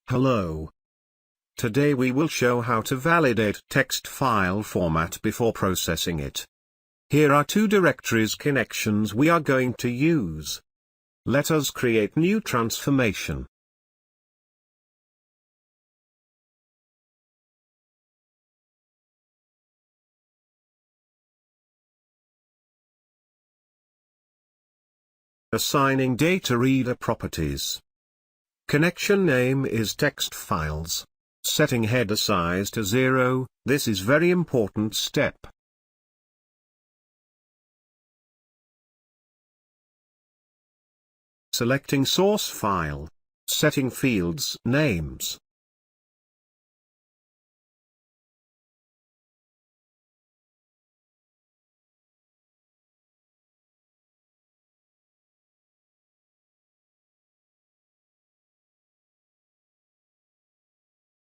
Hello. Today we will show how to validate text file format before processing it. Here are two directories connections we are going to use. Let us create new transformation. Assigning data reader properties. Connection name is text files. Setting header size to 0, this is very important step. Selecting source file. Setting fields names.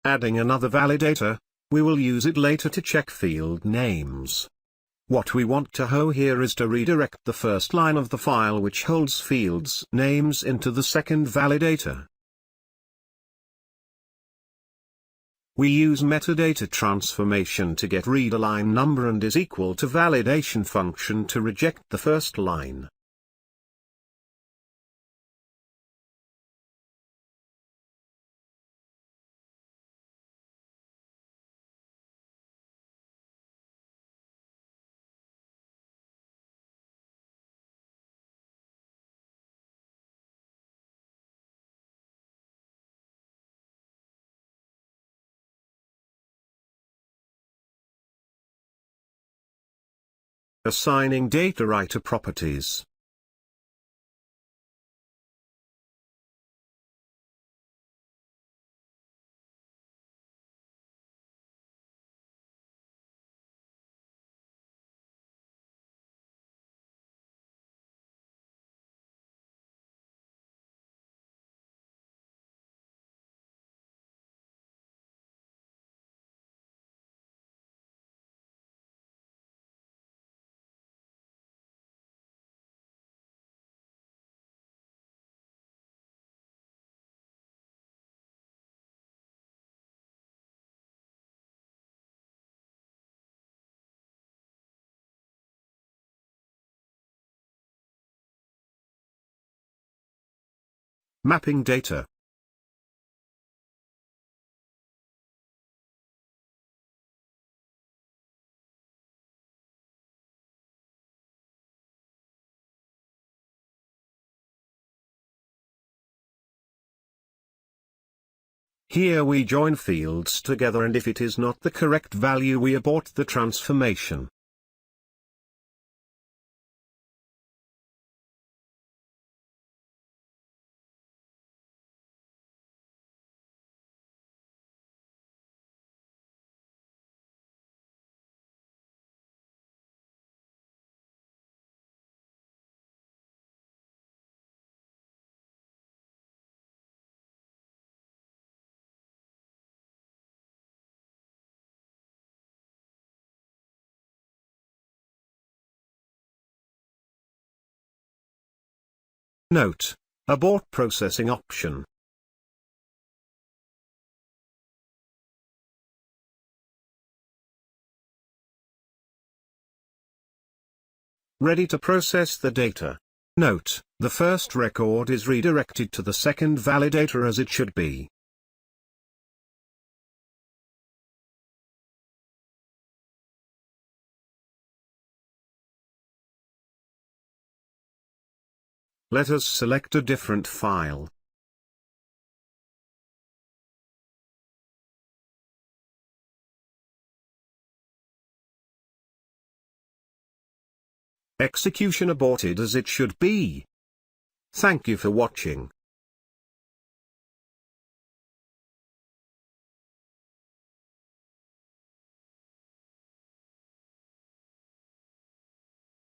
Adding another validator, we will use it later to check field names. What we want to do here is to redirect the first line of the file which holds fields names into the second validator. We use metadata transformation to get reader line number and is equal to validation function to reject the first line. Assigning data writer properties. Mapping data. Here we join fields together and if it is not the correct value we abort the transformation. Note: Abort processing option. Ready to process the data. Note: the first record is redirected to the second validator as it should be. Let us select a different file. Execution aborted as it should be. Thank you for watching.